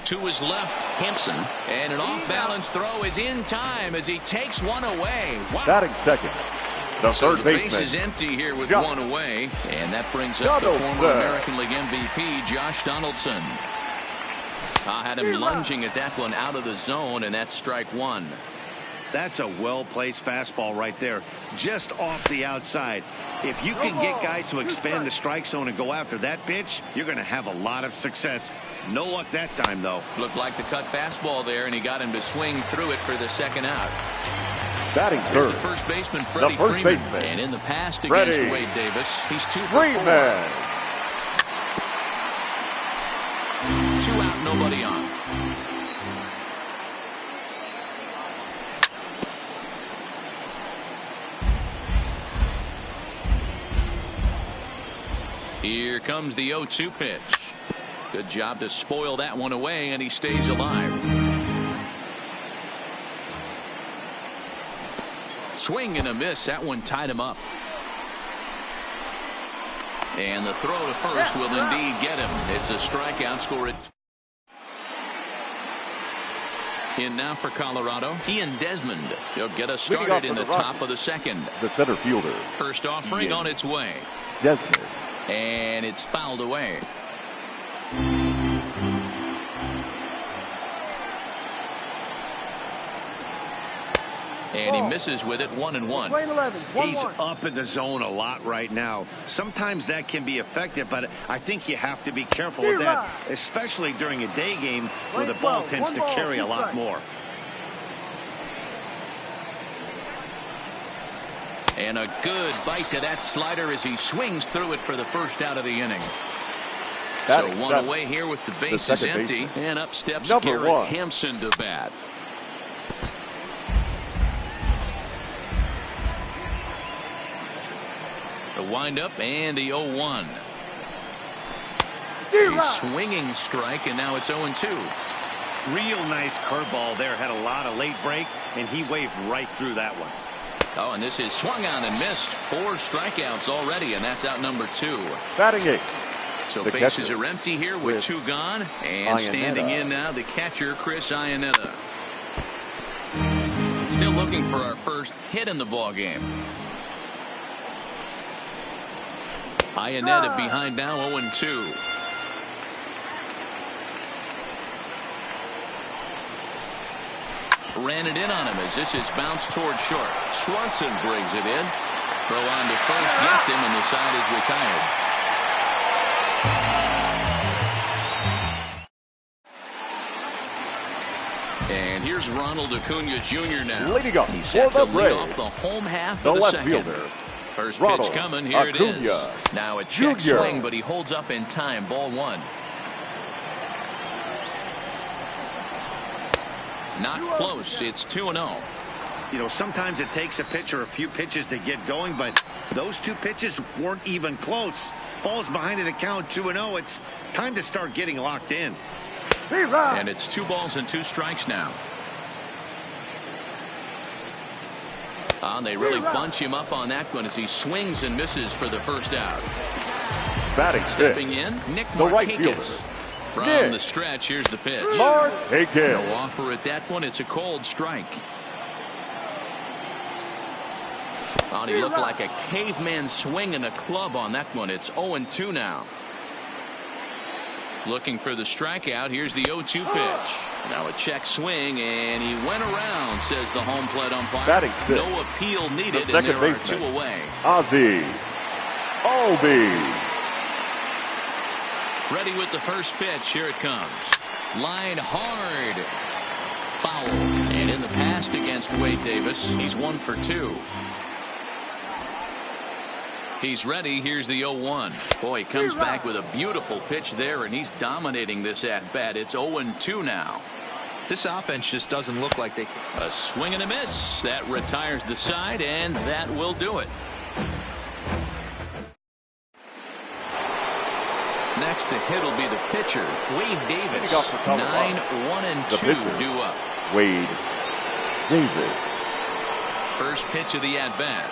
to his left. Hampson. And an off-balance throw is in time as he takes one away. Wow. Batting second, the third baseman. The base is empty here with one away. And that brings up the former American League MVP, Josh Donaldson. I had him lunging at that one out of the zone, and that's strike one. That's a well-placed fastball right there, just off the outside. If you can get guys to expand the strike zone and go after that pitch, you're going to have a lot of success. No luck that time, though. Looked like the cut fastball there, and he got him to swing through it for the second out. Batting third, the first baseman, Freddie Freeman. And in the past against Wade Davis, he's 2 for 4. 2 out, nobody on. Here comes the 0-2 pitch. Good job to spoil that one away, and he stays alive. Swing and a miss. That one tied him up. And the throw to first will indeed get him. It's a strikeout. Score it. In now for Colorado, Ian Desmond. He'll get us started in the top of the second. The center fielder. First offering on its way. Desmond. And it's fouled away. And he misses with it. 1-1. He's up in the zone a lot right now. Sometimes that can be effective, but I think you have to be careful with that, especially during a day game where the ball tends to carry a lot more. And a good bite to that slider as he swings through it for the first out of the inning. So one away here with the bases empty. And up steps Garrett Hampson to bat. The windup and the 0-1. A swinging strike, and now it's 0-2. Real nice curveball there. Had a lot of late break, and he waved right through that one. Oh, and this is swung on and missed. 4 strikeouts already, and that's out number 2. Batting 8. So bases are empty here with 2 gone. And standing in now, the catcher, Chris Iannetta. Still looking for our first hit in the ball game. Iannetta behind now, 0-2. Ran it in on him as this is bounced towards short. Swanson brings it in. Throw on to first, gets him, and the side is retired. And here's Ronald Acuna Jr. now. Leading up He's set to lead off the home half of the left second. Fielder. First Ronald pitch coming. Here Acuna it is. Now a check swing, but he holds up in time. Ball 1. Not close. It's 2-0. You know, sometimes it takes a pitcher a few pitches to get going, but those 2 pitches weren't even close. Falls behind in the count, 2-0. It's time to start getting locked in. And it's 2 balls and 2 strikes now. They really bunch him up on that one as he swings and misses for the first out. Batting stepping in, Nick Markakis. From the stretch, here's the pitch. No offer at that one. It's a cold strike. He looked like a caveman swinging a club on that one. It's 0-2 now. Looking for the strikeout. Here's the 0-2 pitch. Now a check swing, and he went around, says the home plate umpire. No appeal needed, and there are 2 away. Ozzie Albies. Ready with the first pitch. Here it comes. Line hard. Foul. And in the past against Wade Davis, he's 1 for 2. He's ready. Here's the 0-1. Boy, he comes back with a beautiful pitch there, and he's dominating this at-bat. It's 0-2 now. This offense just doesn't look like they... A swing and a miss. That retires the side, and that will do it. Next to hit will be the pitcher, Wade Davis. 9-1-2 due up. Wade Davis. First pitch of the at-bat.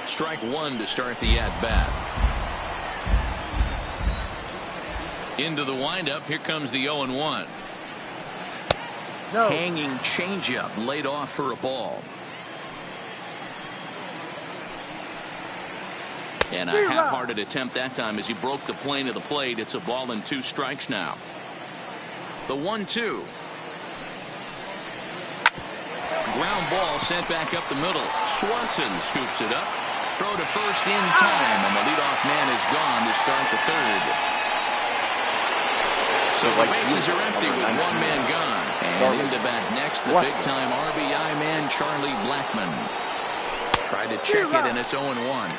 Strike 1 to start the at-bat. Into the windup. Here comes the 0-1. No. Hanging changeup laid off for a ball. And a half-hearted attempt that time as he broke the plane of the plate. It's a ball and 2 strikes now. The 1-2. Ground ball sent back up the middle. Swanson scoops it up. Throw to first in time, and the leadoff man is gone to start the 3rd. So the bases are empty with 1 man gone. And into bat next, the big-time RBI man, Charlie Blackmon. Tried to check it, and it's 0-1.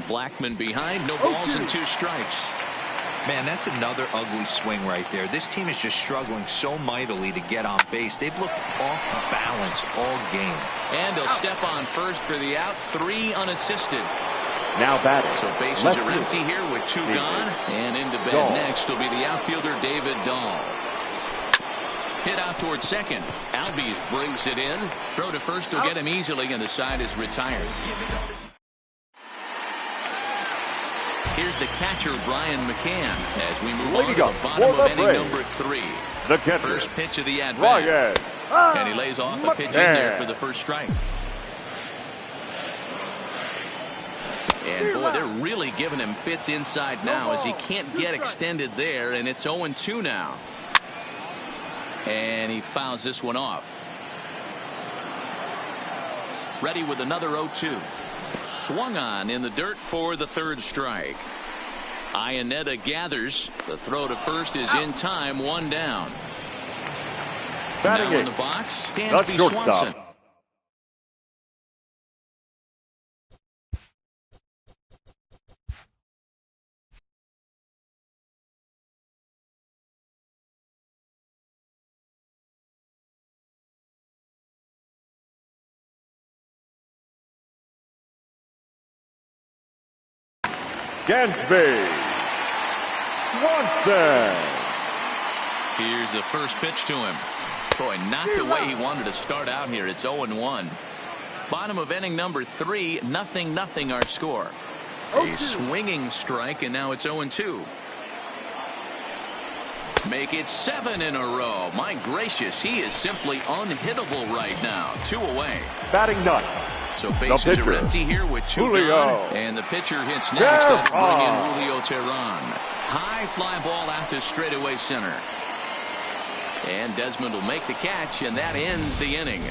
Blackmon behind, no balls and 2 strikes. Man, that's another ugly swing right there. This team is just struggling so mightily to get on base. They've looked off balance all game. And he'll step on first for the out. 3 unassisted. Now batting. So bases are empty here with 2 gone. And into bed next will be the outfielder David Dahl. Hit out towards second. Albies brings it in. Throw to first will get him easily, and the side is retired. Here's the catcher, Brian McCann, as we move on to the bottom of inning number 3. The catcher. First pitch of the at-bat. And he lays off a pitch in there for the first strike. And boy, they're really giving him fits inside now as he can't get extended there, and it's 0-2 now. And he fouls this one off. Ready with another 0-2. Swung on in the dirt for the 3rd strike. Iannetta gathers. The throw to first is in time. 1 down. Batting now in the box, Dansby Swanson. Dansby Swanson. Here's the first pitch to him. Boy, not the way he wanted to start out here. It's 0-1. Bottom of inning number 3. 0-0 our score. A swinging strike, and now it's 0-2. Make it 7 in a row. My gracious, he is simply unhittable right now. 2 away. Batting ninth. So bases are empty here with 2 gone. And the pitcher hits next. That'll bring in Julio Teheran. High fly ball out to straightaway center. And Desmond will make the catch, and that ends the inning.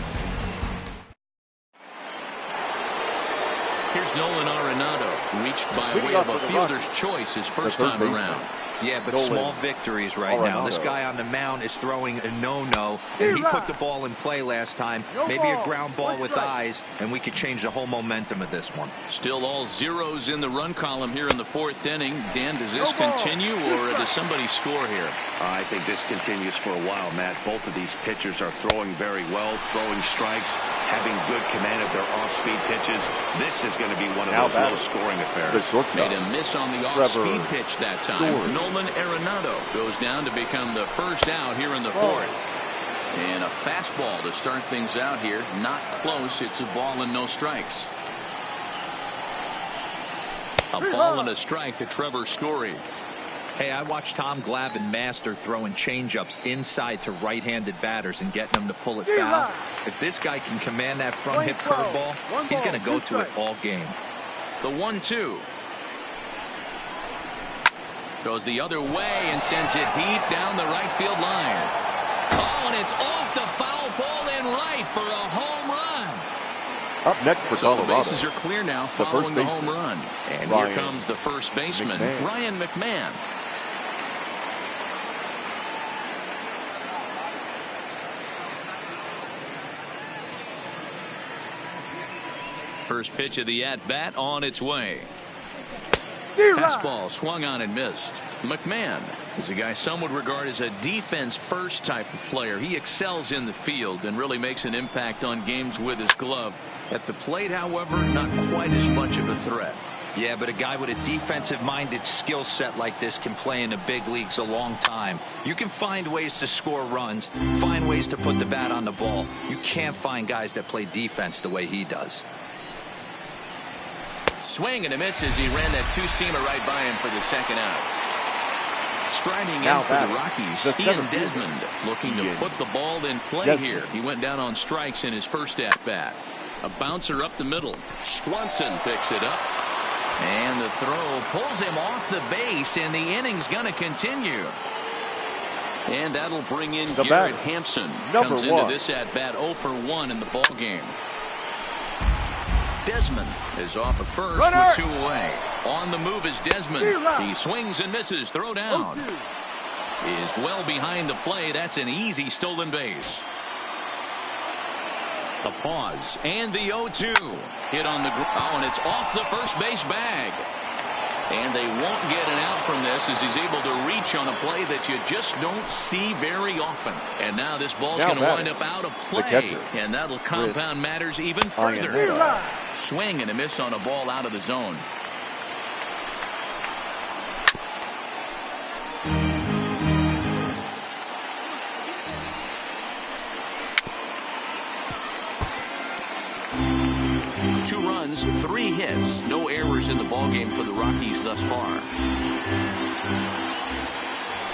Here's Nolan Arenado, reached by way of a fielder's choice his first time around. Yeah, but small victories right now. This guy on the mound is throwing a no-no, and he put the ball in play last time. Maybe a ground ball with eyes, and we could change the whole momentum of this one. Still all zeros in the run column here in the 4th inning. Dan, does this continue, or does somebody score here? I think this continues for a while, Matt. Both of these pitchers are throwing very well, throwing strikes, having good command of their off-speed pitches. This is going to be one of those low-scoring affairs. Made a miss on the off-speed pitch that time. Nolan Arenado goes down to become the first out here in the 4th. And a fastball to start things out here. Not close. It's a ball and no strikes. A ball and a strike to Trevor Story. Hey, I watched Tom Glavine master throwing changeups inside to right-handed batters and getting them to pull it foul. If this guy can command that front hip curveball, he's going to go to it all game. The 1-2. Goes the other way and sends it deep down the right field line. Oh, and it's off the foul pole in right for a home run. Up next for Colorado. The bases are clear now following the home run. And here comes the first baseman, Ryan McMahon. First pitch of the at-bat on its way. Fastball swung on and missed. McMahon is a guy some would regard as a defense-first type of player. He excels in the field and really makes an impact on games with his glove. At the plate, however, not quite as much of a threat. Yeah, but a guy with a defensive-minded skill set like this can play in the big leagues a long time. You can find ways to score runs, find ways to put the bat on the ball. You can't find guys that play defense the way he does. Swing and a miss as he ran that two-seamer right by him for the second out. Striding Now in for the Rockies, Ian Desmond looking to put the ball in play here. He went down on strikes in his first at-bat. A bouncer up the middle. Swanson picks it up. And the throw pulls him off the base, and the inning's going to continue. And that'll bring in Garrett Hampson. Comes into this at-bat 0 for 1 in the ball game. Desmond is off at first with 2 away. On the move is Desmond. He swings and misses. Throw down. Is well behind the play. That's an easy stolen base. The pause and the 0-2 hit on the and it's off the first base bag. And they won't get an out from this as he's able to reach on a play that you just don't see very often. And now this ball's going to wind up out of play. And that'll compound matters even further. Swing and a miss on a ball out of the zone. Two runs, 3 hits, no errors in the ballgame for the Rockies thus far.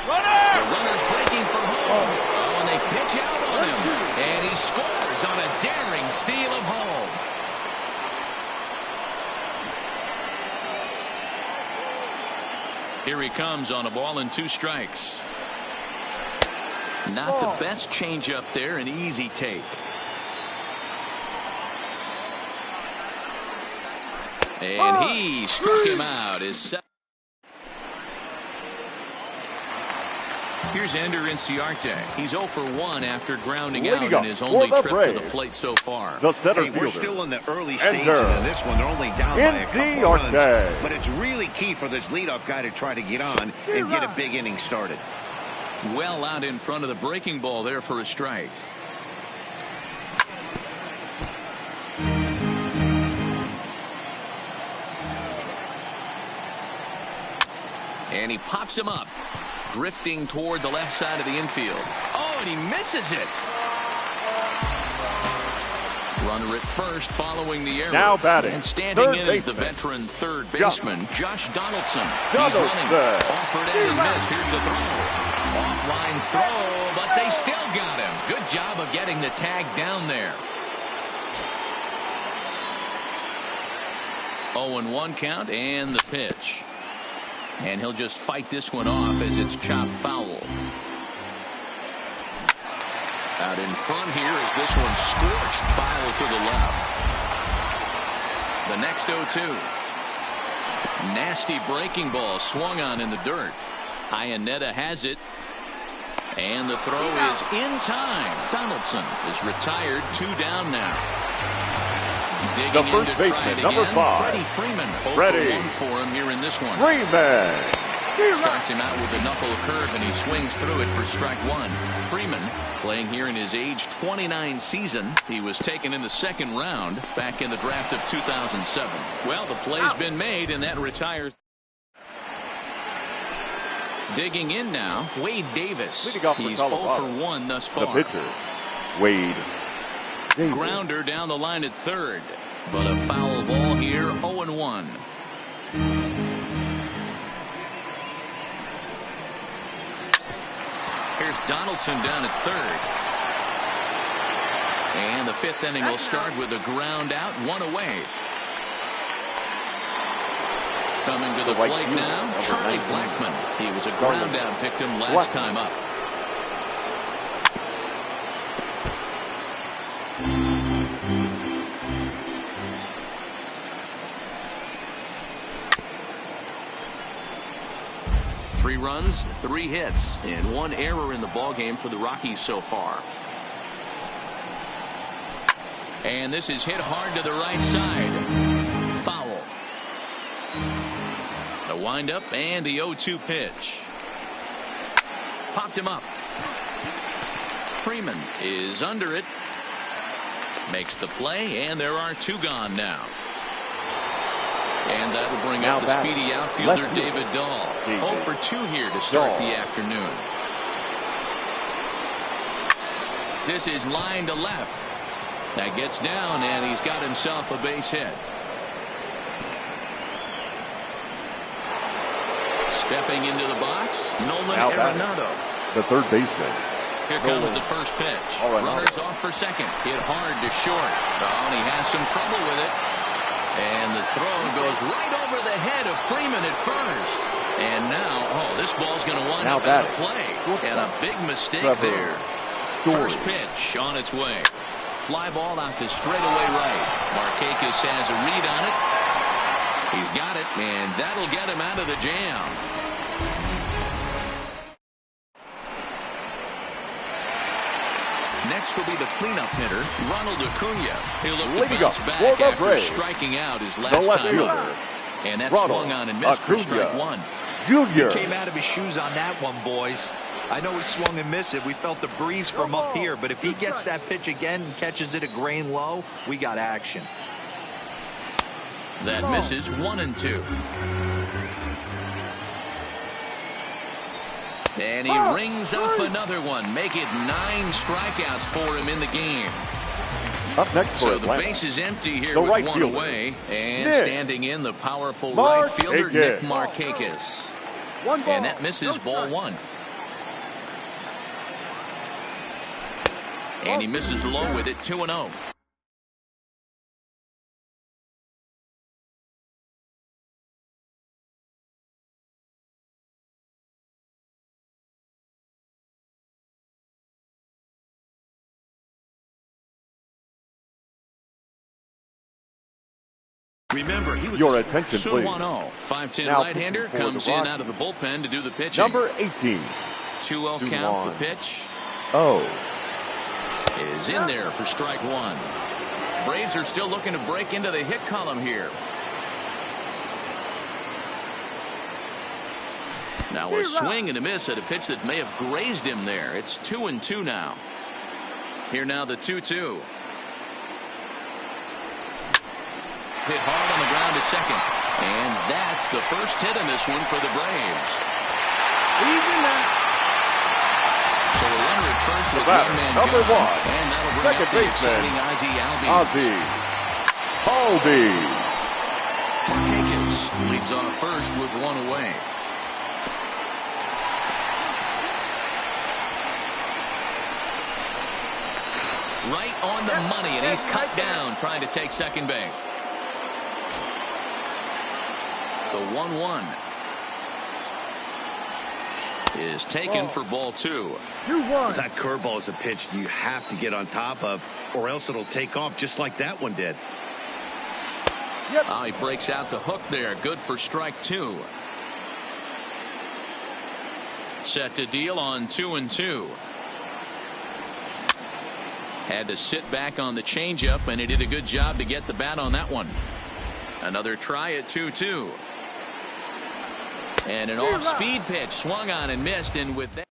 The runner's breaking for home. Oh, and they pitch out on him. And he scores on a daring steal of home. Here he comes on a ball and 2 strikes. Not the best changeup there, an easy take. And he struck him out. Here's Ender Inciarte. He's 0 for 1 after grounding out in his only trip to the plate so far. We're still in the early stages of this one. They're only down by a couple runs. But it's really key for this leadoff guy to try to get on and get a big inning started. Well out in front of the breaking ball there for a strike. And he pops him up, drifting toward the left side of the infield. Oh, and he misses it. Runner at first following the error. Now batting. And standing in is the veteran third baseman, Josh Donaldson. He's running. Offered and missed. Here's the throw. Offline throw, but they still got him. Good job of getting the tag down there. 0-1 count and the pitch. And he'll just fight this one off as it's chopped foul. Out in front here as this one scorched foul to the left. The next 0-2. Nasty breaking ball swung on in the dirt. Iannetta has it. And the throw is in time. Donaldson is retired. 2 down now. The first baseman, number 5. Freddie Freeman. Freddie. 0 for 1 for him here in this one. Freeman. Starts him out with a knuckle curve, and he swings through it for strike 1. Freeman playing here in his age 29 season. He was taken in the 2nd round back in the draft of 2007. Well, the play's been made, and that retires. Digging in now, Wade Davis. He's 0 for 1 thus far. The pitcher, Wade Davis. Grounder down the line at third. But a foul ball here, 0-1. Here's Donaldson down at third. And the 5th inning will start with a ground out, 1 away. Coming to the plate now, Charlie Blackmon. He was a ground out victim last time up. Three runs, 3 hits, and 1 error in the ballgame for the Rockies so far. And this is hit hard to the right side. Foul. The windup and the 0-2 pitch. Popped him up. Freeman is under it. Makes the play, and there are 2 gone now. And that'll bring up the speedy outfielder David Dahl. 0 for 2 here to start the afternoon. This is line to left. That gets down, and he's got himself a base hit. Stepping into the box, Nolan Now Arenado. The third baseman. Here comes the first pitch. Runners off for second. Hit hard to short. Oh, and he has some trouble with it. And the throw goes right over the head of Freeman at first. And now, this ball's going to wind up out of play. And a big mistake there. First pitch on its way. Fly ball out to straightaway right. Markakis has a read on it. He's got it, and that'll get him out of the jam. Next will be the cleanup hitter, Ronald Acuna. He'll look to bounce back after striking out his last time up. And that swung on and missed for strike one. Junior. He came out of his shoes on that one, boys. I know he swung and missed it. We felt the breeze from up here, but if he gets that pitch again and catches it a grain low, we got action. That misses 1-2. And he rings up another one. Make it 9 strikeouts for him in the game. Up next for so the base is empty here with one away. And standing in the powerful right fielder, Nick Markakis. And that misses ball one. And he misses low with it, 2-0. Remember, he was your attention, please. 2-1-0. 5'10" right-hander comes in out of the bullpen to do the pitching. Number 18. 2-0 count. The pitch. Is in there for strike one. Braves are still looking to break into the hit column here. Now a swing and a miss at a pitch that may have grazed him there. It's 2-2 now. Here now the 2-2. Hit hard on the ground to second. And that's the first hit in this one for the Braves. So a runner at first with one man number Johnson, one. And that'll bring up the exciting Ozzie Albies. Markakis leads off first with one away. Right on the money, and he's cut down trying to take second base. The 1-1 is taken for ball two. That curveball is a pitch you have to get on top of, or else it'll take off just like that one did. He breaks out the hook there. Good for strike two. Set to deal on 2-2. Had to sit back on the changeup, and he did a good job to get the bat on that one. Another try at 2-2. And an off-speed pitch swung on and missed, and with that,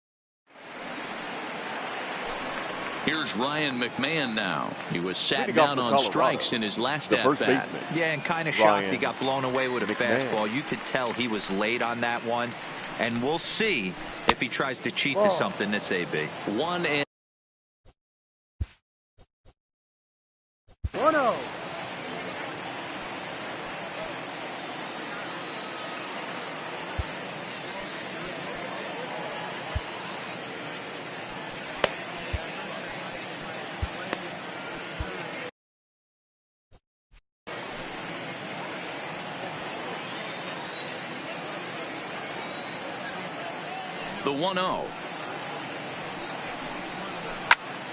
here's Ryan McMahon now. He was sat down on strikes in his last at-bat. Yeah, and kind of shocked he got blown away with a fastball. You could tell he was late on that one, and we'll see if he tries to cheat to something this AB. 1-0. The 1-0.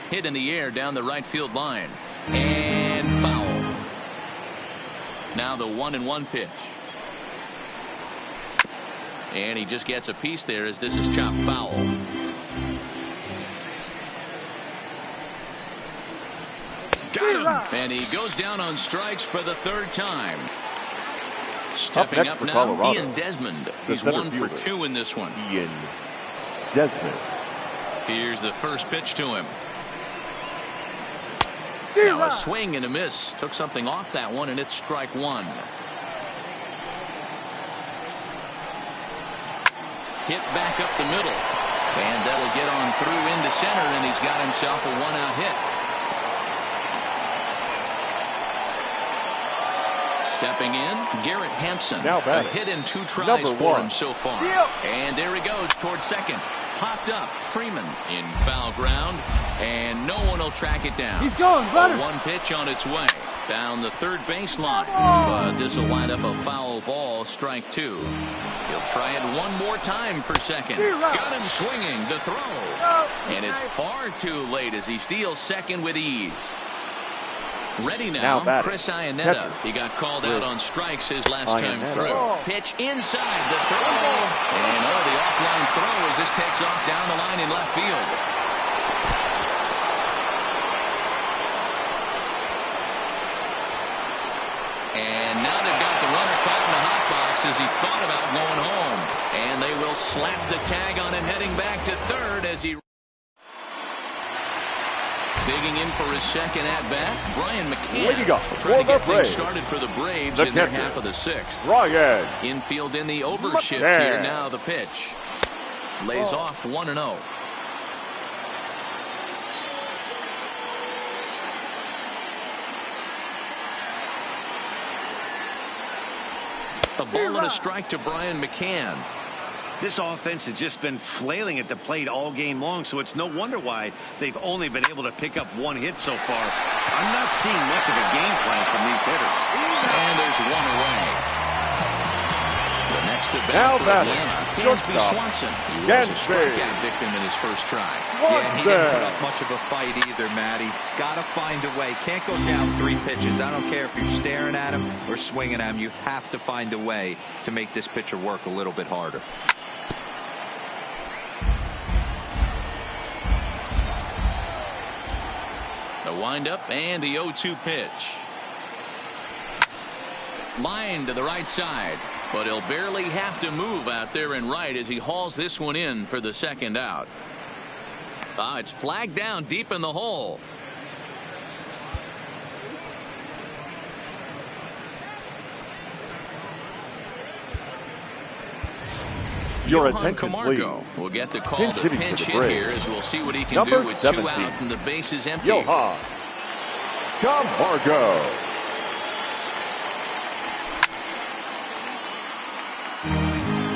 Hit in the air down the right field line. And foul. Now the 1-1 pitch. And he just gets a piece there as this is chopped foul. Got him. And he goes down on strikes for the third time. Stepping up now, Colorado. Ian Desmond. He's 1 for 2 in this one. Ian Desmond. Here's the first pitch to him. Now a swing and a miss. Took something off that one, and it's strike one. Hit back up the middle. And that'll get on through into center, and he's got himself a one-out hit. Stepping in, Garrett Hampson. Now A batting. hit in 2 tries Number for 1. him so far. And there he goes towards second. Popped up. Freeman in foul ground. And no one will track it down. He's going, runner. 1 pitch on its way. Down the third baseline. But this will wind up a foul ball, strike 2. He'll try it one more time for second. Got him swinging. The throw. And it's far too late as he steals second with ease. Ready now Chris Iannetta. He got called out on strikes his last time through. Pitch inside the throw. And the offline throw as this takes off down the line in left field. And now they've got the runner caught in the hot box as he thought about going home. And they will slap the tag on him heading back to third as he... Digging in for his second at-bat, Brian McCann. Trying to get things started for the Braves in their half of the 6th. Ryan. Infield in the overshift here. Now the pitch. Lays off 1-0. A ball and a strike to Brian McCann. This offense has just been flailing at the plate all game long, so it's no wonder why they've only been able to pick up 1 hit so far. I'm not seeing much of a game plan from these hitters. And there's 1 away. The next to bat for Atlanta, Dansby Swanson. He was a strikeout victim in his first try. Yeah, he didn't put up much of a fight either, Matty. Got to find a way. Can't go down 3 pitches. I don't care if you're staring at him or swinging at him. You have to find a way to make this pitcher work a little bit harder. The windup and the 0-2 pitch. Line to the right side, but he'll barely have to move out there and right as he hauls this one in for the second out. It's flagged down deep in the hole. Your Johan attention, Camargo please. will get the call to pinch hit here as we'll see what he can Number do with 17. 2 out and the bases empty. Johan Camargo.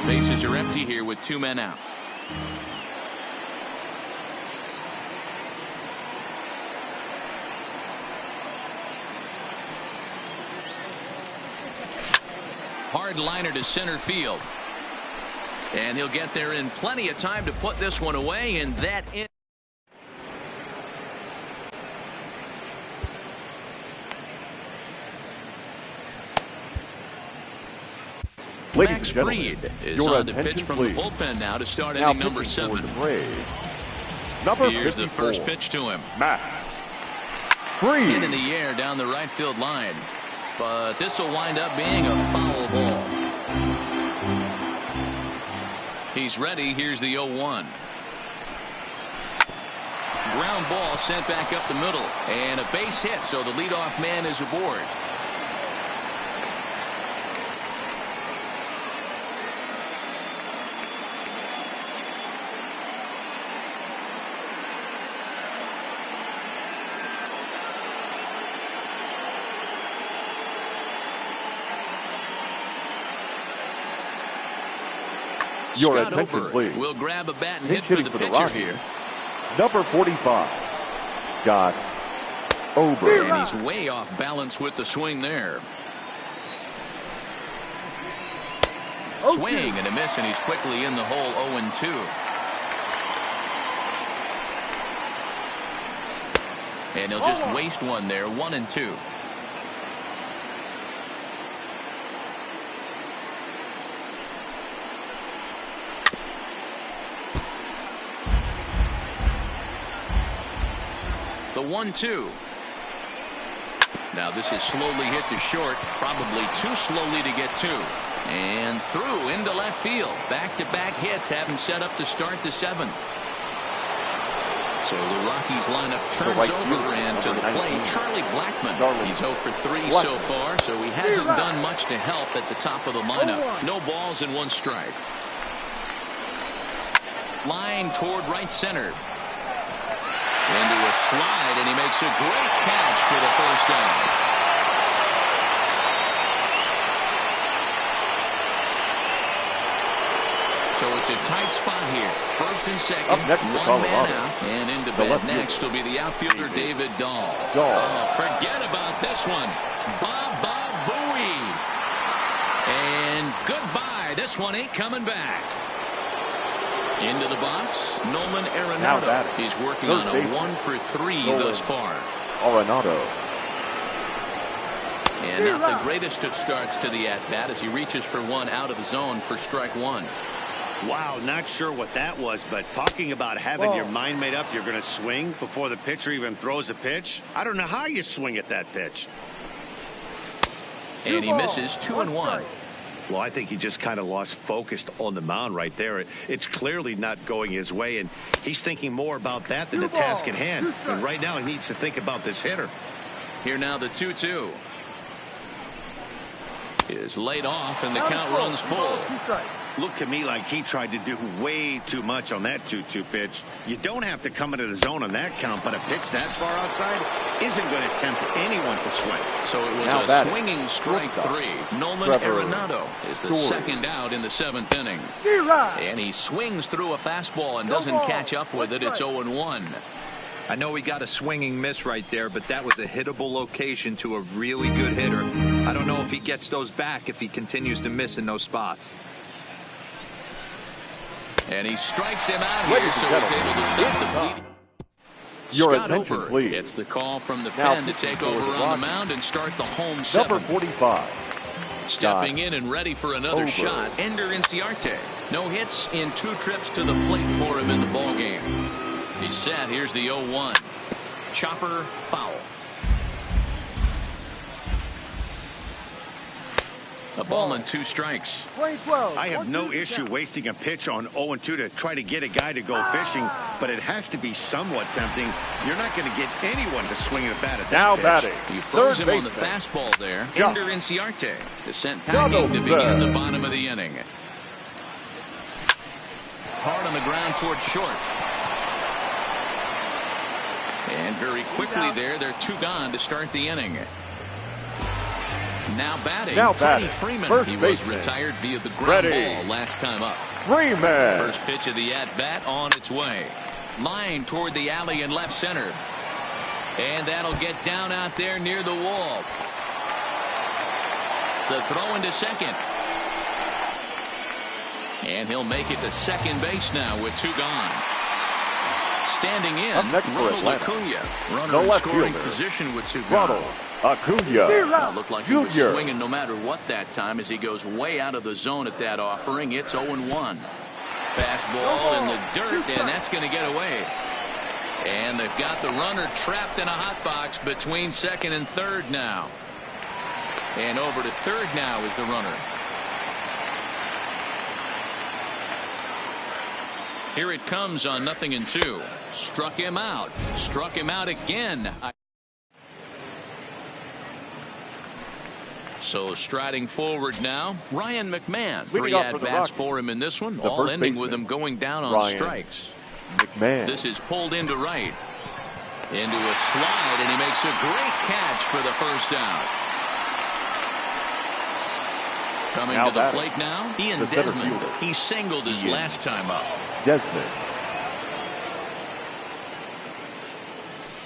Bases are empty here with 2 men out. Hard liner to center field. And he'll get there in plenty of time to put this one away, and that in. Ladies and Breed gentlemen, is your on the pitch attention, from please. the bullpen now to start Now inning number pitching for 7. the Braves. Number Here's 54. the first pitch to him. Max In Breed. the air down the right field line. But this will wind up being a foul ball. He's ready. Here's the 0-1. Ground ball sent back up the middle. And a base hit, so the leadoff man is aboard. Your Scott attention, Ober please. will grab a bat and hit Pinch for hitting the for the pitcher Rockies. here. Number 45. Scott Ober. And he's way off balance with the swing there. Swing and a miss, and he's quickly in the hole. 0-2. And he'll just waste one there. 1-2. The 1-2. Now this is slowly hit to short, probably too slowly to get to. And through into left field. Back-to-back hits have him set up to start the 7th. So the Rockies lineup turns over, and to the plate, Charlie Blackmon. He's 0 for 3 so far, so he hasn't done much to help at the top of the lineup. No balls and 1 strike. Line toward right center. Into a slide, and he makes a great catch for the first down. it's a tight spot here. First and second, Up next for one man Colorado. out. And into The bat left next will be the outfielder, David Dahl. Dahl. Forget about this one. Baba Booey. And goodbye. This one ain't coming back. Into the box, Nolan Arenado. He's working on a 1-for-3 thus far. Arenado. And not the greatest of starts to the at-bat as he reaches for one out of the zone for strike one. Wow, not sure what that was, but talking about having your mind made up, you're going to swing before the pitcher even throws a pitch. I don't know how you swing at that pitch. And he misses 2-1. Well, I think he just kind of lost focus on the mound right there. It's clearly not going his way, and he's thinking more about that than the task at hand. And right now, he needs to think about this hitter. Here now the 2-2. Is laid off, and the count runs full. Looked to me like he tried to do way too much on that 2-2 pitch. You don't have to come into the zone on that count, but a pitch that far outside isn't going to tempt anyone to swing. So it was now a swinging strike three. Nolan Arenado is the second out in the 7th inning. And he swings through a fastball and doesn't catch up with it. It's 0-1. I know he got a swinging miss right there, but that was a hittable location to a really good hitter. I don't know if he gets those back if he continues to miss in those spots. And he strikes him out here, so he's able to stop the bleeding. Your Scott attention, Hooper please. gets the call from the Now pen to take over on the mound and start the home Number 7th. 45. Stepping in and ready for another shot, Ender Inciarte. No hits in 2 trips to the plate for him in the ballgame. He's set. Here's the 0-1. Chopper foul. A ball and 2 strikes. I have no issue wasting a pitch on 0-2 to try to get a guy to go fishing, but it has to be somewhat tempting. You're not going to get anyone to swing at a bat at that Now pitch. batting. He froze him on the baseman. fastball there. Yeah. Ender Inciarte is sent packing to begin the bottom of the inning. Hard on the ground towards short. And very quickly there, they're 2 gone to start the inning. Now batting, Freddie Freeman. First He was baseman. retired via the ground Freddie ball last time up. Freeman. First pitch of the at-bat on its way. Line toward the alley in left center. And that'll get down out there near the wall. The throw into second. And he'll make it to second base now with 2 gone. Standing in, Up next for Ronald Atlanta. Acuna. Runner The in left scoring fielder, position with 2 gone. Ronald Acuna. Well, looked like he was Junior. swinging no matter what that time as he goes way out of the zone at that offering. It's 0-1. Fastball in the dirt, and that's going to get away. And they've got the runner trapped in a hot box between second and third now. And over to third now is the runner. Here it comes on 0-2. Struck him out. Struck him out again. So striding forward now, Ryan McMahon. 3 at-bats for him in this one, all ending with him going down on strikes. McMahon. This is pulled into right. Into a slide, and he makes a great catch for the first out. Coming Now to the batting. plate now, Ian The center Desmond. fielder. He singled his last time up. Desmond.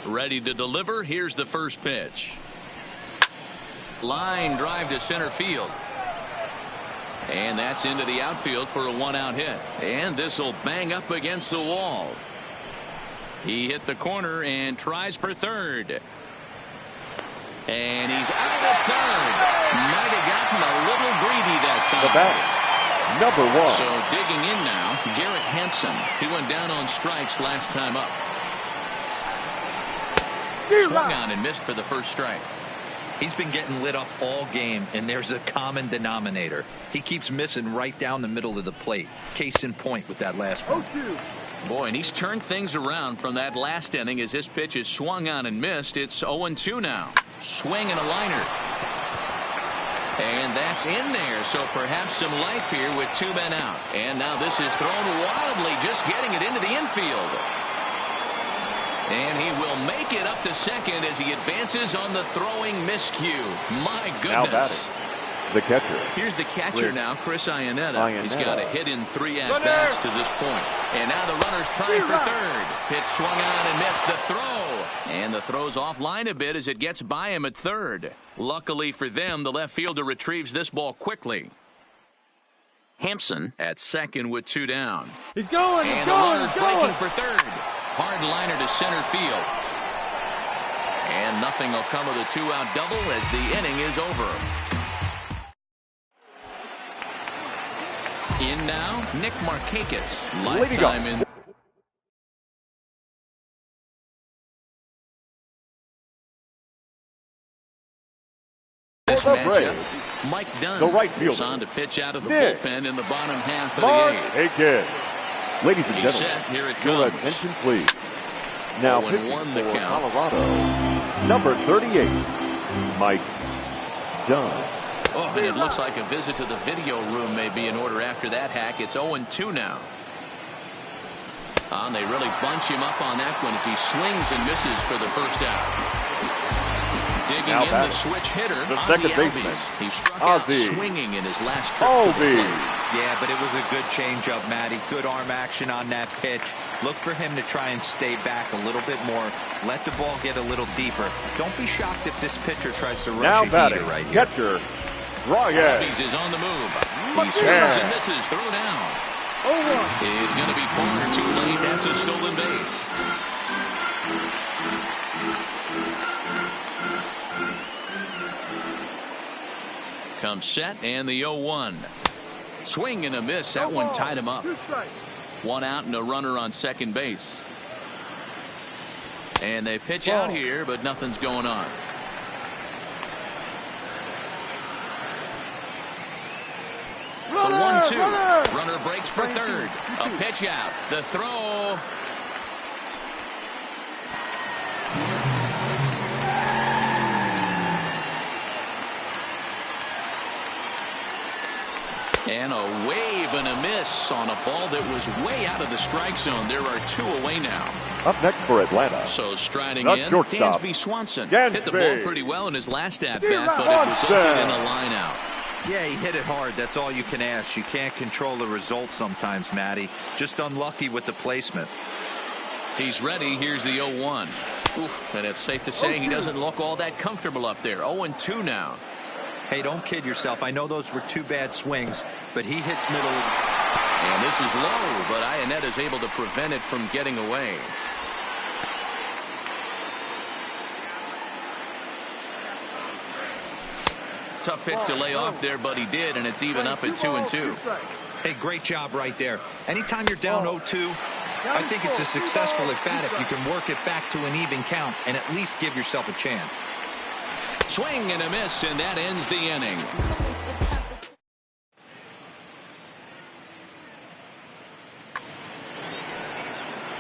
Ready to deliver. Here's the first pitch. Line drive to center field. And that's into the outfield for a 1-out hit. And this will bang up against the wall. He hit the corner and tries for third. And he's out at third. Might have gotten a little greedy that time. The batter. Number 1. So digging in now, Garrett Hampson. He went down on strikes last time up. Swung on and missed for the first strike. He's been getting lit up all game, and there's a common denominator. He keeps missing right down the middle of the plate. Case in point with that last one. Boy, and he's turned things around from that last inning as this pitch is swung on and missed. It's 0-2 now. Swing and a liner. And that's in there, so perhaps some life here with 2 men out. And now this is thrown wildly, just getting it into the infield. And he will make it up to second as he advances on the throwing miscue. My Now goodness. batting. the catcher. Here's the catcher now, Chris Iannetta. He's got a hit in 3 at-bats to this point. And now the runner's trying for third. Pitch swung on and missed the throw. And the throw's offline a bit as it gets by him at third. Luckily for them, the left fielder retrieves this ball quickly. Hampson at second with 2 down. He's going, and the runner's breaking for third. Hard liner to center field. And nothing will come of the 2-out double as the inning is over. In now, Nick Markakis. Lifetime in. This matchup, Mike Dunn the right fielder on to pitch out of the bullpen in the bottom half of the 8th. Ladies and gentlemen, set, here it your comes. attention please. Now pitching the for count. Colorado, number 38, Mike Dunn. Oh, and it looks like a visit to the video room may be in order after that hack. It's 0-2 now. And they really bunch him up on that one as he swings and misses for the first out. Digging Now in the switch hitter, the Ozzie second baseman. Albies. He struck out swinging in his last trip to the plate. Yeah, but it was a good changeup, Matty. Good arm action on that pitch. Look for him to try and stay back a little bit more. Let the ball get a little deeper. Don't be shocked if this pitcher tries to rush a heater right here. Catcher, Ryan. Albies is on the move. He swings and misses. Throw down. He's going to be far too late. That's a stolen base. Comes set and the 0-1. Swing and a miss. That one tied him up. 1 out and a runner on second base. And they pitch out here, but nothing's going on. The 1-2. Runner breaks for third. A pitch out. The throw. And a wave and a miss on a ball that was way out of the strike zone. There are 2 away now. Up next for Atlanta. So striding the in, shortstop, Dansby Swanson. Dansby. Hit the ball pretty well in his last at-bat, but it resulted in a line out. Yeah, he hit it hard. That's all you can ask. You can't control the result sometimes, Matty. Just unlucky with the placement. He's ready. Here's the 0-1. Oof, and it's safe to say he doesn't look all that comfortable up there. 0-2 now. Hey, don't kid yourself. I know those were 2 bad swings, but he hits middle. And this is low, but Iannetta is able to prevent it from getting away. Tough pitch to lay off there, but he did, and it's even up at 2-2. Hey, great job right there. Anytime you're down 0-2, I think it's a successful at bat if you can work it back to an even count and at least give yourself a chance. Swing and a miss, and that ends the inning.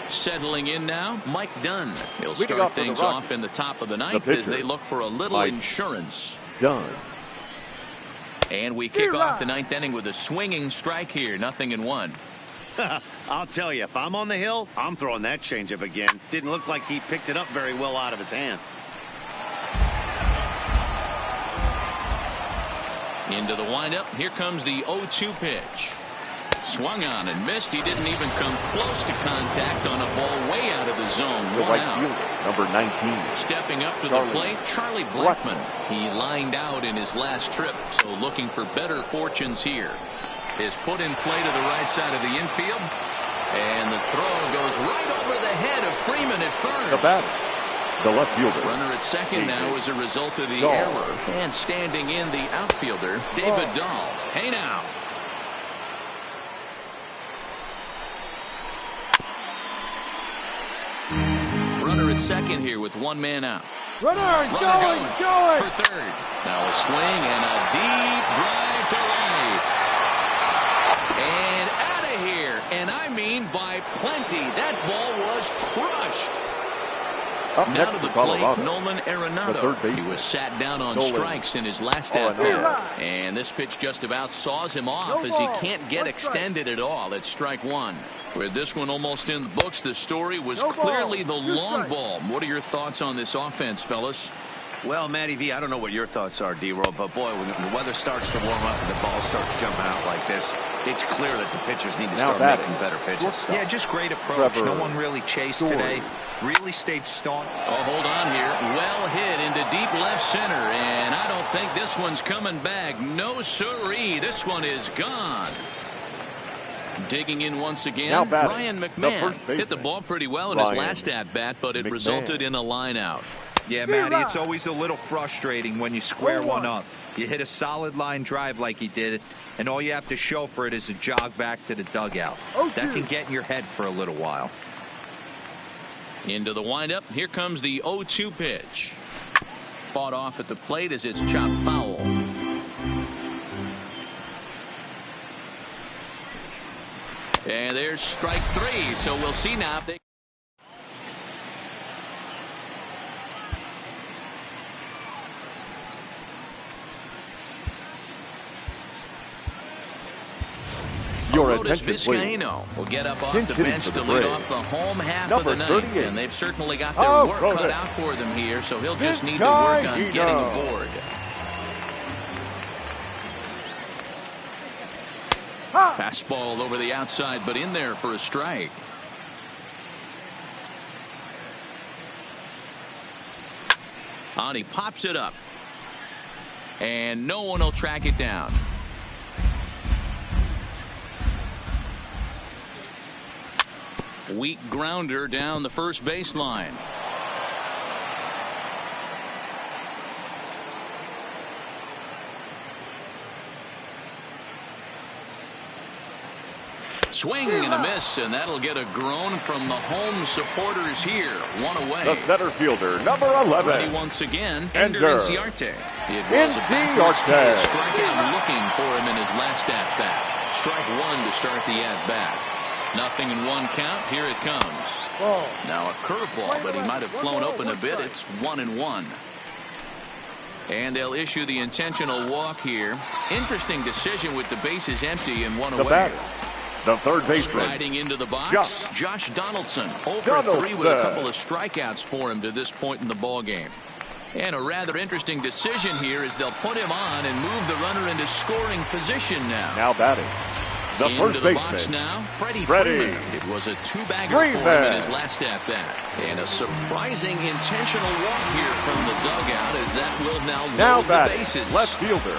Settling in now, Mike Dunn. He'll start things off in the top of the 9th as they look for a little insurance. Dunn. And we kick off the 9th inning with a swinging strike here. 0-1. I'll tell you, if I'm on the hill, I'm throwing that changeup again. Didn't look like he picked it up very well out of his hand. Into the windup. Here comes the 0-2 pitch. Swung on and missed. He didn't even come close to contact on a ball way out of the zone. The right fielder, number 19. Stepping up to the plate, Charlie Blackmon. He lined out in his last trip, so looking for better fortunes here. Is put in play to the right side of the infield. And the throw goes right over the head of Freeman at first. The batter, the left fielder. Runner at second now as a result of the error. And standing in the outfielder, David Dahl. Hey now. Runner at second here with 1 man out. Runner goes for third. Now a swing and a deep drive to right. And out of here. And I mean by plenty. That ball was crushed. Up now next to the for plate, Colorado, Nolan Arenado. He was sat down on strikes in his last at-bat. And this pitch just about saws him off as he can't get extended at all. It's strike 1. With this one almost in the books, the story was clearly the long ball. What are your thoughts on this offense, fellas? Well, Matty V, I don't know what your thoughts are, D-Roll, but boy, when the weather starts to warm up and the ball starts jumping out like this, it's clear that the pitchers need to start making better pitches. Yeah, just great approach. No one really chased today. Really stayed staunch. Oh, hold on here. Well hit into deep left center, and I don't think this one's coming back. No siree. This one is gone. Digging in once again, Brian McMahon hit the ball pretty well in his last at-bat, but it resulted in a line-out. Yeah, Matty, it's always a little frustrating when you square one up. You hit a solid line drive like he did, and all you have to show for it is a jog back to the dugout. That can get in your head for a little while. Into the windup. Here comes the 0-2 pitch. Fought off at the plate as it's chopped foul. And there's strike three. So we'll see now if they. Your attention, Vizcaino will get up off the bench to lead off the home half of the night, and they've certainly got their work cut out for them here, so he'll just need to work on getting aboard. Fastball over the outside, but in there for a strike. On, he pops it up, and no one will track it down. Weak grounder down the first baseline. Swing and a miss, and that'll get a groan from the home supporters here. One away. The center fielder, number 11. Ready once again, Ender Inciarte. It was a strikeout looking for him in his last at-bat. Strike one to start the at-bat. Nothing in one count. Here it comes. Now a curveball, but he might have flown open a bit. It's 1-1. And they'll issue the intentional walk here. Interesting decision with the bases empty and one away. The third baseman. Striding into the box, Josh Donaldson. 0-for-3 with a couple of strikeouts for him to this point in the ball game. And a rather interesting decision here is they'll put him on and move the runner into scoring position now. Now batting. The first baseman. Box now, Freddie Freeman. It was a two-bagger for him in his last at-bat. And a surprising intentional walk here from the dugout as that will now load the bases. Left fielder.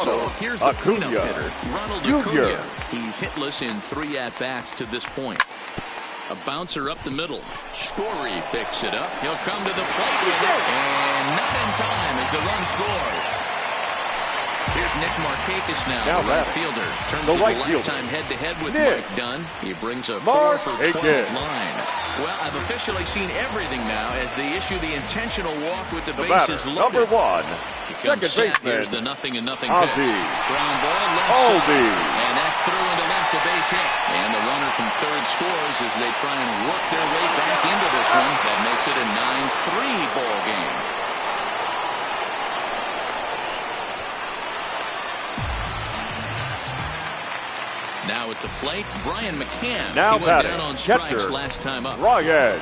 So here's the cleanup hitter, Ronald Acuna. He's hitless in 3 at-bats to this point. A bouncer up the middle. Story picks it up. He'll come to the plate with it. And not in time as the run scores. Here's Nick Markakis now the right fielder. Turns to the lifetime head-to-head with Mike Dunn. He brings a 4-for-12 line. Well, I've officially seen everything now as they issue the intentional walk with the bases loaded. Number 1. Second baseman. Here's the 0-0 pitch. Ground ball left side. And that's through into left, a base hit. And the runner from third scores as they try and work their way back into this one. That makes it a 9-3 ball game. Now at the plate, Brian McCann. Now he went down on strikes last time up. Ryan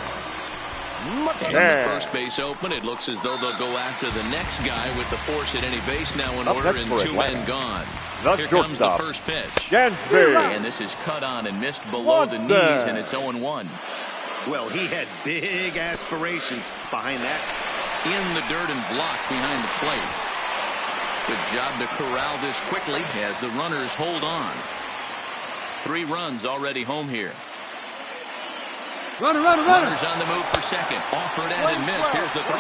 McCann. And the first base open. It looks as though they'll go after the next guy with the force at any base now in order and 2 men gone. Here comes the first pitch. And this is cut on and missed below the knees, and it's 0-1. Well, he had big aspirations behind that. In the dirt and blocked behind the plate. Good job to corral this quickly as the runners hold on. 3 runs already home here. Runners on the move for second. Offered and missed. Here's the throw.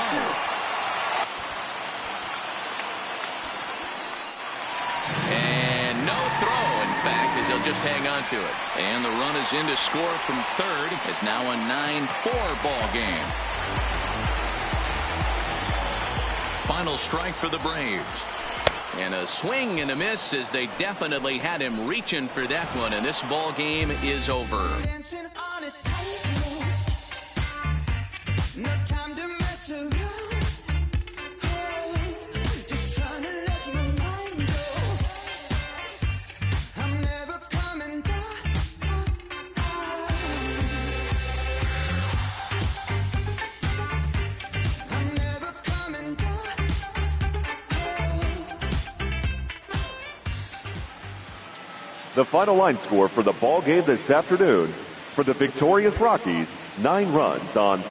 And no throw, in fact, as he'll just hang on to it. And the run is in to score from third. It's now a 9-4 ball game. Final strike for the Braves. And a swing and a miss as they definitely had him reaching for that one. And this ball game is over. I'm never coming down. The final line score for the ball game this afternoon. For the victorious Rockies, 9 runs on